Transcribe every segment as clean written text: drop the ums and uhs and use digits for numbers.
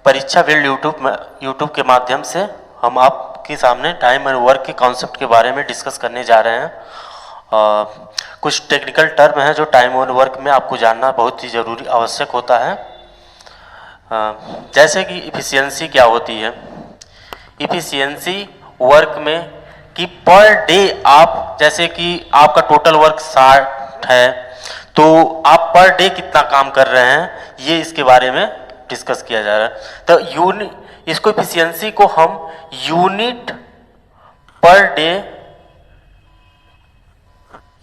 परीक्षा build YouTube के माध्यम से हम आपके सामने टाइम एंड वर्क के कॉन्सेप्ट के बारे में डिस्कस करने जा रहे हैं। कुछ टेक्निकल टर्म हैं जो टाइम एंड वर्क में आपको जानना बहुत ही ज़रूरी आवश्यक होता है। जैसे कि इफ़िशियंसी क्या होती है। इफ़िशियंसी वर्क में कि पर डे आप, जैसे कि आपका टोटल वर्क 60 है तो आप पर डे कितना काम कर रहे हैं, ये इसके बारे में डिस्कस किया जा रहा है। तो इसको इफिशियंसी को हम यूनिट पर डे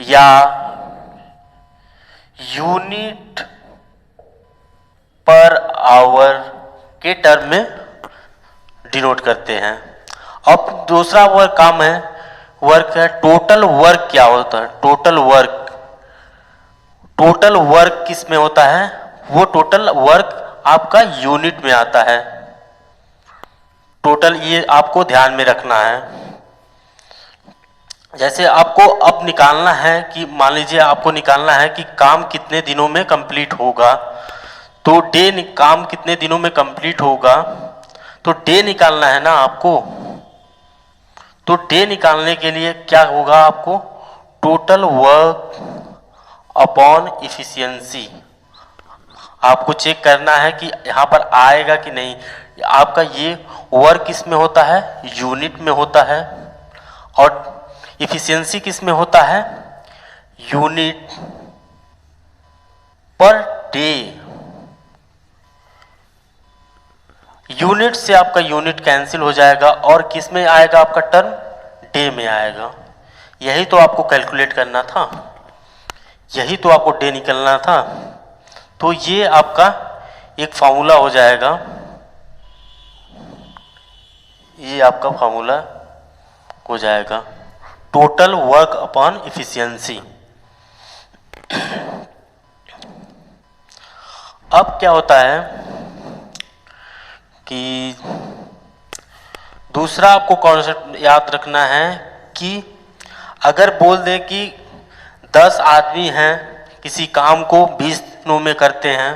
या यूनिट पर आवर के टर्म में डिनोट करते हैं। अब दूसरा वर्क है टोटल वर्क। क्या होता है टोटल वर्क? टोटल वर्क किस में होता है? वो टोटल वर्क आपका यूनिट में आता है। टोटल ये आपको ध्यान में रखना है। जैसे आपको अब निकालना है कि मान लीजिए आपको निकालना है कि काम कितने दिनों में कंप्लीट होगा, तो काम कितने दिनों में कंप्लीट होगा, तो डे निकालना है ना आपको। तो डे निकालने के लिए क्या होगा आपको? टोटल वर्क अपॉन इफिशियंसी आपको चेक करना है कि यहाँ पर आएगा कि नहीं। आपका ये वर्क किस में होता है? यूनिट में होता है। और इफिशियंसी किस में होता है? Unit per day. यूनिट से आपका यूनिट कैंसिल हो जाएगा और किस में आएगा आपका टर्म? डे में आएगा। यही तो आपको कैलकुलेट करना था, यही तो आपको डे निकलना था। तो ये आपका एक फार्मूला हो जाएगा, ये आपका फार्मूला हो जाएगा टोटल वर्क अपॉन इफिशियंसी। अब क्या होता है कि दूसरा आपको कॉन्सेप्ट याद रखना है कि अगर बोल दे कि 10 आदमी हैं, किसी काम को 20 दिनों में करते हैं,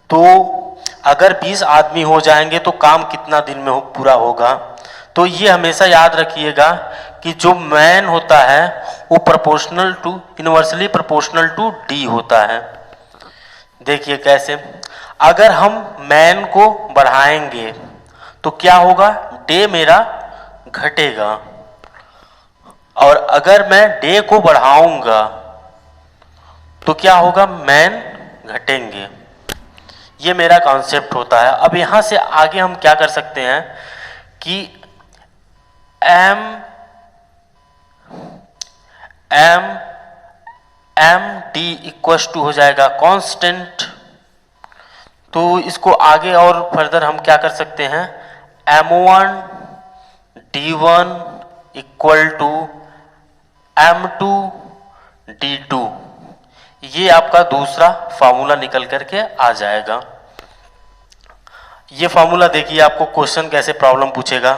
तो अगर 20 आदमी हो जाएंगे तो काम कितना दिन में पूरा होगा। तो ये हमेशा याद रखिएगा कि जो मैन होता है वो इनवर्सली प्रोपोर्शनल टू डी होता है। देखिए कैसे, अगर हम मैन को बढ़ाएंगे तो क्या होगा? डे मेरा घटेगा। और अगर मैं डे को बढ़ाऊंगा तो क्या होगा? मैन घटेंगे। ये मेरा कॉन्सेप्ट होता है। अब यहां से आगे हम क्या कर सकते हैं कि एम डी इक्वल टू हो जाएगा कांस्टेंट। तो इसको आगे और फर्दर हम क्या कर सकते हैं? M1 D1 equal to M2 D2। ये आपका दूसरा फार्मूला निकल करके आ जाएगा। ये फार्मूला देखिए, आपको क्वेश्चन कैसे प्रॉब्लम पूछेगा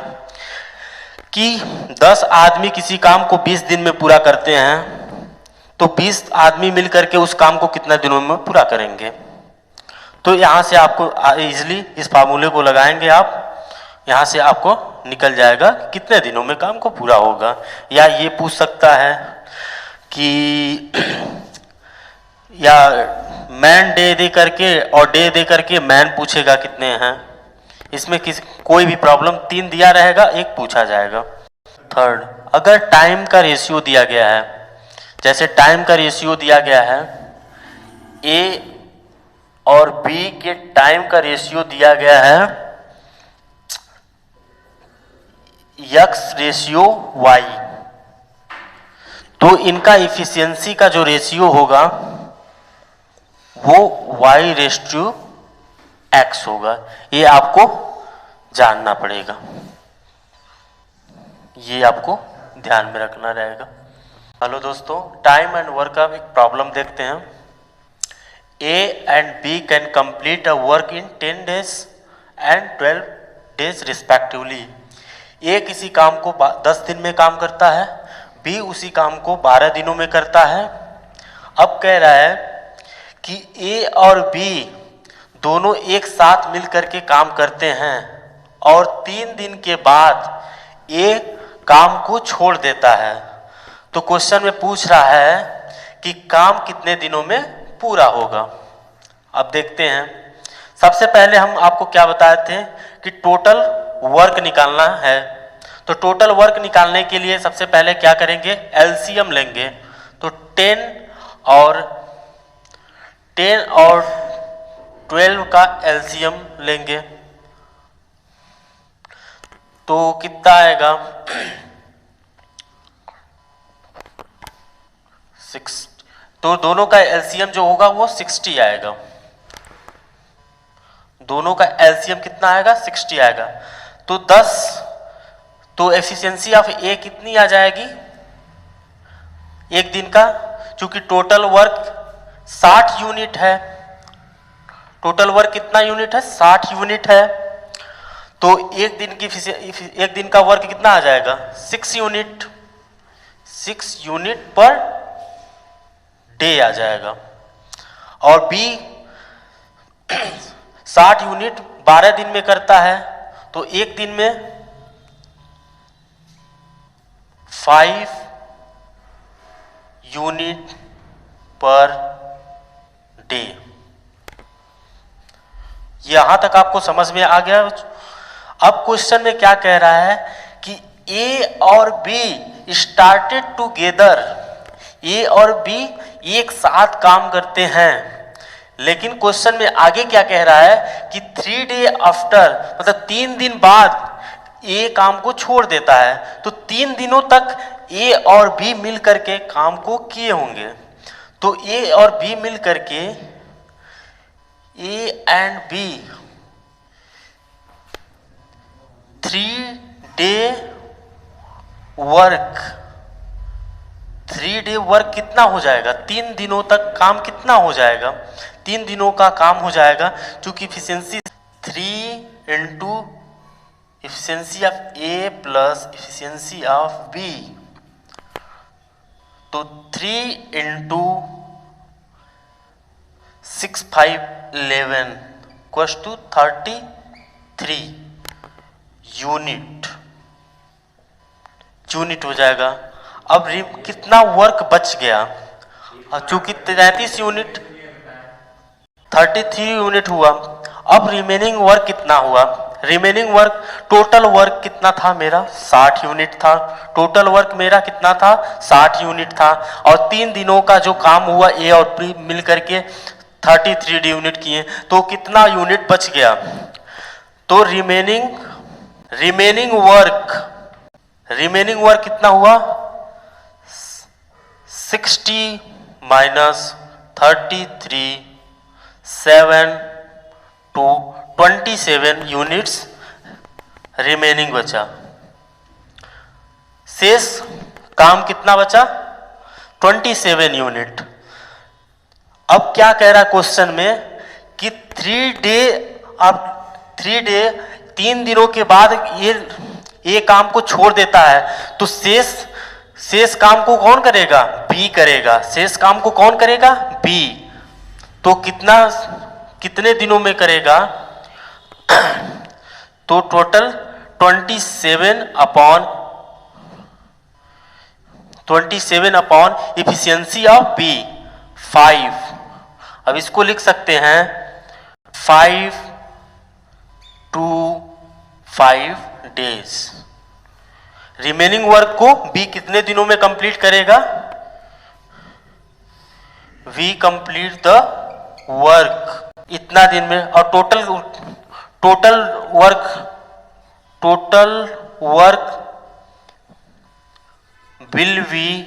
कि 10 आदमी किसी काम को 20 दिन में पूरा करते हैं, तो 20 आदमी मिलकर के उस काम को कितना दिनों में पूरा करेंगे। तो यहाँ से आपको इजीली इस फार्मूले को लगाएंगे आप, यहाँ से आपको निकल जाएगा कितने दिनों में काम को पूरा होगा। या ये पूछ सकता है कि या मैन डे दे करके और डे दे करके मैन पूछेगा कितने हैं। इसमें कोई भी प्रॉब्लम 3 दिया रहेगा, एक पूछा जाएगा। थर्ड, अगर टाइम का रेशियो दिया गया है, जैसे टाइम का रेशियो दिया गया है ए और बी के टाइम का रेशियो दिया गया है एक्स रेशियो वाई, तो इनका इफिशियंसी का जो रेशियो होगा वो y रेशियो x होगा। ये आपको जानना पड़ेगा, ये आपको ध्यान में रखना रहेगा। हेलो दोस्तों, टाइम एंड वर्क का एक प्रॉब्लम देखते हैं। A and B can complete a work in 10 days and 12 days respectively। A किसी काम को 10 दिन में काम करता है, B उसी काम को 12 दिनों में करता है। अब कह रहा है कि A और B दोनों एक साथ मिल करके काम करते हैं और 3 दिन के बाद ए काम को छोड़ देता है, तो क्वेश्चन में पूछ रहा है कि काम कितने दिनों में पूरा होगा। अब देखते हैं। सबसे पहले हम आपको क्या बताए थे कि टोटल वर्क निकालना है। तो टोटल वर्क निकालने के लिए सबसे पहले क्या करेंगे, एलसीएम लेंगे। तो 10 और 12 का एलसीएम लेंगे तो कितना आएगा 6। तो दोनों का एलसीएम जो होगा वो 60 आएगा। दोनों का एलसीएम कितना आएगा, 60 आएगा। तो 10, तो एफिशिएंसी ऑफ ए कितनी आ जाएगी एक दिन का, क्योंकि टोटल वर्क 60 यूनिट है। टोटल वर्क कितना यूनिट है, 60 यूनिट है। तो एक दिन का वर्क कितना आ जाएगा, 6 यूनिट। 6 यूनिट पर डे आ जाएगा। और बी 60 यूनिट 12 दिन में करता है, तो एक दिन में 5 यूनिट पर डे। यहां तक आपको समझ में आ गया। अब क्वेश्चन में क्या कह रहा है कि ए और बी स्टार्टेड टुगेदर। ए और बी एक साथ काम करते हैं, लेकिन क्वेश्चन में आगे क्या कह रहा है कि 3 डे आफ्टर, मतलब 3 दिन बाद ए काम को छोड़ देता है। तो 3 दिनों तक ए और बी मिल करके काम को किए होंगे। तो ए और बी मिल करके, A and B 3 day work. 3 day work कितना हो जाएगा, 3 दिनों तक काम कितना हो जाएगा, 3 दिनों का काम हो जाएगा। क्योंकि efficiency 3 into efficiency of A plus efficiency of B, तो 3 इंटू 6 5 11 इक्वल्स टू 33 यूनिट हो जाएगा। अब कितना वर्क बच गया, चूंकि 33 यूनिट 33 यूनिट हुआ। अब रिमेनिंग वर्क कितना हुआ, रिमेनिंग वर्क, टोटल वर्क कितना था मेरा, 60 यूनिट था। टोटल वर्क मेरा कितना था, 60 यूनिट था। और 3 दिनों का जो काम हुआ ए और बी मिल करके 33 यूनिट किए, तो कितना यूनिट बच गया। तो रिमेनिंग वर्क कितना हुआ, 60 माइनस 33 7 to 27 यूनिट्स रिमेनिंग बचा। शेष काम कितना बचा, 27 यूनिट। अब क्या कह रहा है क्वेश्चन में कि 3 दिनों के बाद ये काम को छोड़ देता है, तो शेष काम को कौन करेगा, बी करेगा। शेष काम को कौन करेगा, बी। तो कितने दिनों में करेगा, तो total 27 upon efficiency of B 5। अब इसको लिख सकते हैं 5 to 5 डेज। रिमेनिंग वर्क को बी कितने दिनों में कंप्लीट करेगा, वी कंप्लीट द वर्क इतना दिन में। और total work will be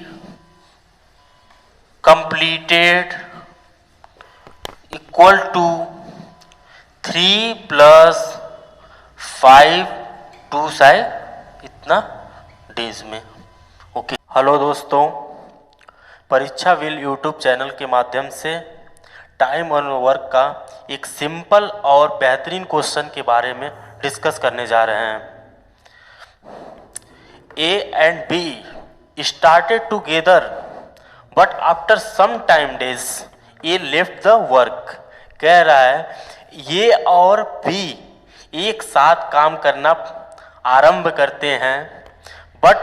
completed equal to 3 + 5 2 side इतना डेज में। ओके, हेलो दोस्तों, परीक्षा व्हील यूट्यूब चैनल के माध्यम से टाइम और वर्क का एक सिंपल और बेहतरीन क्वेश्चन के बारे में डिस्कस करने जा रहे हैं। A and B started together but after some time days A left the work. कह रहा है ए और बी एक साथ काम करना आरंभ करते हैं, बट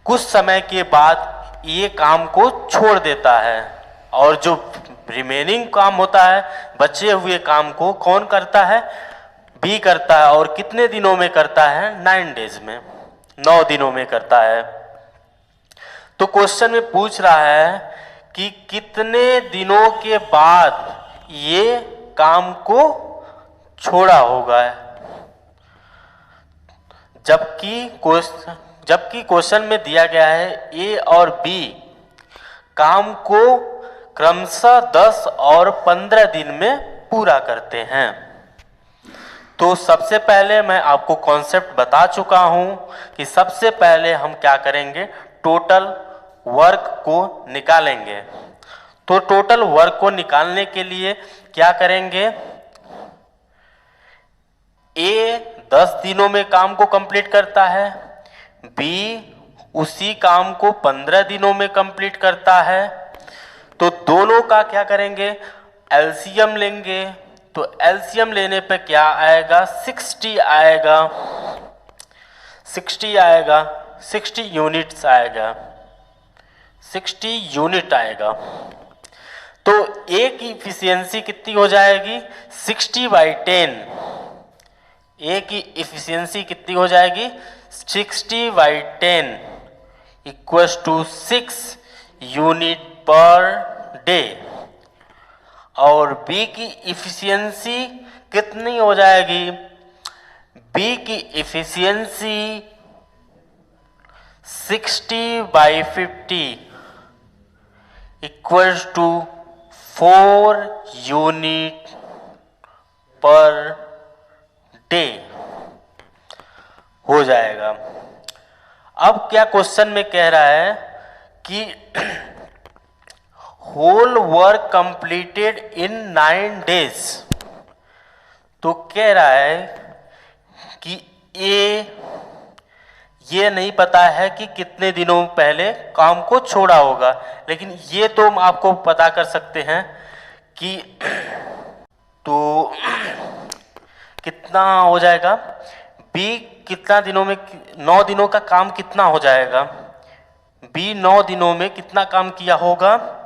कुछ समय के बाद ये काम को छोड़ देता है और जो रिमेनिंग काम होता है, बचे हुए काम को कौन करता है? बी करता है। और कितने दिनों में करता है? 9 डेज में, 9 दिनों में करता है। तो क्वेश्चन में पूछ रहा है कि कितने दिनों के बाद ये काम को छोड़ा होगा। जबकि क्वेश्चन में दिया गया है ए और बी काम को क्रमशः 10 और 15 दिन में पूरा करते हैं। तो सबसे पहले मैं आपको कॉन्सेप्ट बता चुका हूं कि सबसे पहले हम क्या करेंगे? टोटल वर्क को निकालेंगे। तो टोटल वर्क को निकालने के लिए क्या करेंगे? ए 10 दिनों में काम को कंप्लीट करता है, बी उसी काम को 15 दिनों में कंप्लीट करता है। तो दोनों का क्या करेंगे? एलसीएम लेंगे। तो एलसीएम लेने पे क्या आएगा? 60 आएगा, 60 आएगा, 60 यूनिट्स आएगा, 60 यूनिट आएगा। तो ए की इफिशियंसी कितनी हो जाएगी? 60/10। ए की इफिशियंसी कितनी हो जाएगी? 60/10 equals to 6 unit per day. और बी की इफिशियंसी कितनी हो जाएगी? बी की efficiency 60/50 equals to 4 unit per day हो जाएगा। अब क्या क्वेश्चन में कह रहा है कि whole work completed in 9 days. तो कह रहा है कि ये नहीं पता है कि कितने दिनों पहले काम को छोड़ा होगा, लेकिन ये तो हम आपको पता कर सकते हैं कि तो कितना हो जाएगा? बी कितना दिनों में, 9 दिनों का काम कितना हो जाएगा? बी 9 दिनों में कितना काम किया होगा?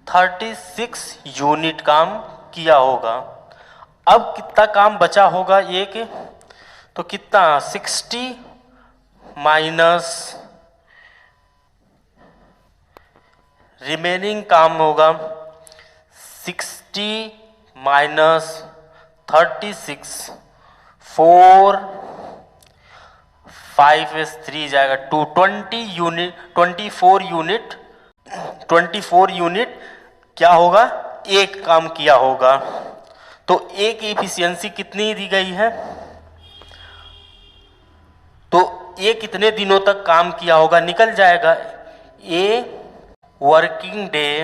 36 यूनिट काम किया होगा। अब कितना काम बचा होगा एक? तो कितना? 60 माइनस रिमेनिंग काम होगा 60 माइनस 36, 4 5 is 3 जाएगा 220 यूनिट, 24 यूनिट क्या होगा? एक काम किया होगा। तो ए की इफिशियंसी कितनी दी गई है? तो ए कितने दिनों तक काम किया होगा निकल जाएगा। A working day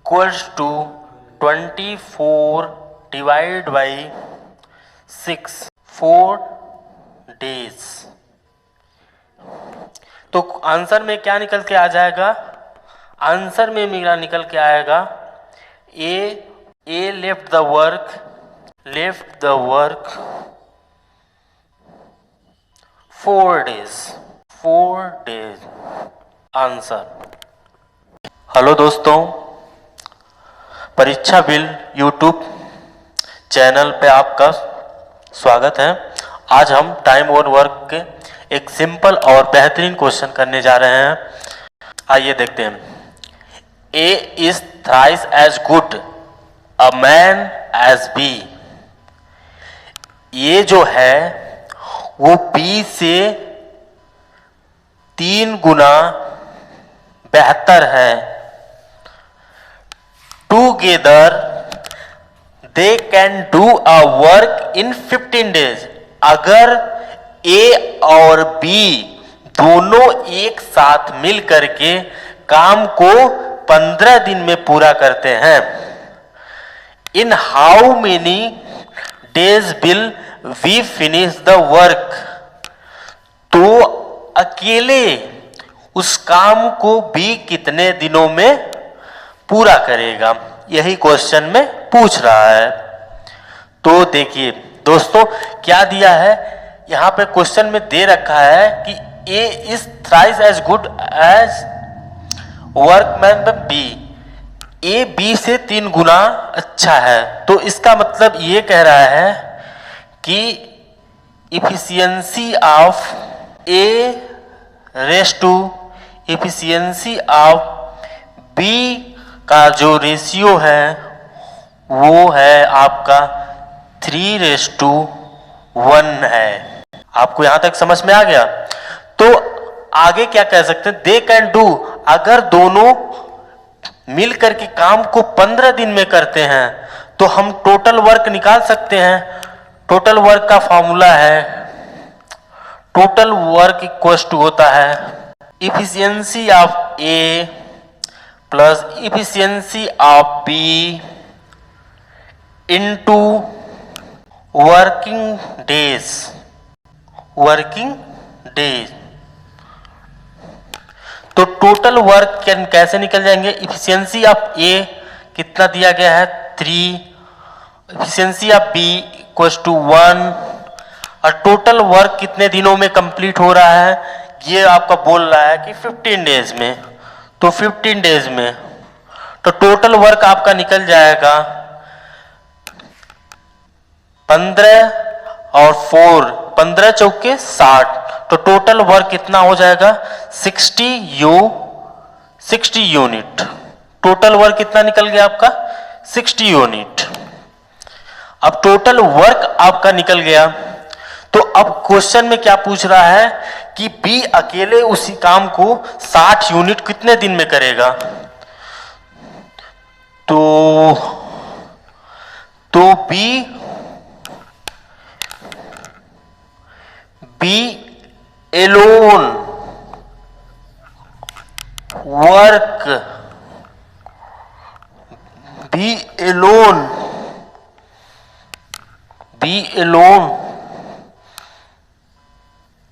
equals to 24 divide by 6, 4 days. तो आंसर में क्या निकल के आ जाएगा? आंसर में मेरा निकल के आएगा A left the work 4 days answer. Hello दोस्तों, परीक्षा बिल यूट्यूब चैनल पे आपका स्वागत है। आज हम टाइम और वर्क के एक सिंपल और बेहतरीन क्वेश्चन करने जा रहे हैं। आइए देखते हैं। A is thrice as good a man as B. ये जो है वो बी से 3 गुना बेहतर है। Together they can do a work in 15 days. अगर ए और बी दोनों एक साथ मिल करके काम को 15 दिन में पूरा करते हैं, in how many days will we finish the work. तो अकेले उस काम को बी कितने दिनों में पूरा करेगा, यही क्वेश्चन में पूछ रहा है। तो देखिए दोस्तों क्या दिया है यहाँ पे क्वेश्चन में दे रखा है कि A is thrice as good as workman B, A B से 3 गुना अच्छा है। तो इसका मतलब ये कह रहा है कि efficiency of A race to efficiency of B का जो रेशियो है वो है आपका 3:1 है। आपको यहां तक समझ में आ गया? तो आगे क्या कह सकते हैं, दे कैन डू, अगर दोनों मिल करके काम को 15 दिन में करते हैं तो हम टोटल वर्क निकाल सकते हैं। टोटल वर्क का फॉर्मूला है, टोटल वर्क इक्वल्स टू होता है efficiency of A plus efficiency of B into working days. तो टोटल वर्क कैसे निकल जाएंगे, इफिशियंसी ऑफ ए कितना दिया गया है 3, efficiency of B equals to 1, और टोटल वर्क कितने दिनों में कंप्लीट हो रहा है, ये आपका बोल रहा है कि 15 डेज में। तो 15 डेज में तो टोटल वर्क आपका निकल जाएगा 15 और 4, 15 चौके 60, तो टोटल वर्क कितना हो जाएगा 60 यूनिट। टोटल वर्क कितना निकल गया आपका 60 यूनिट। अब टोटल वर्क आपका निकल गया, तो अब क्वेश्चन में क्या पूछ रहा है कि बी अकेले उसी काम को 60 यूनिट कितने दिन में करेगा। तो B alone work, be alone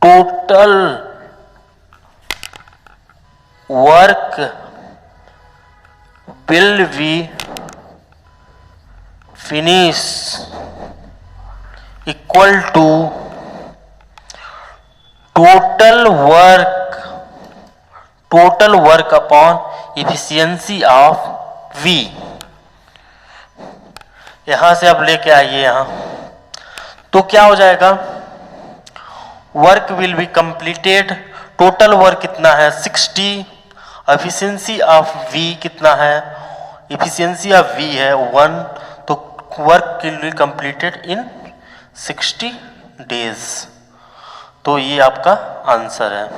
total work will be finish equal to total work upon efficiency of V। यहां से अब लेके आइए यहां, तो क्या हो जाएगा, work will be completed, total work कितना है 60, एफिशिएंसी ऑफ V कितना है, एफिशिएंसी ऑफ V है 1, तो work will be completed in 60 days. तो ये आपका आंसर है।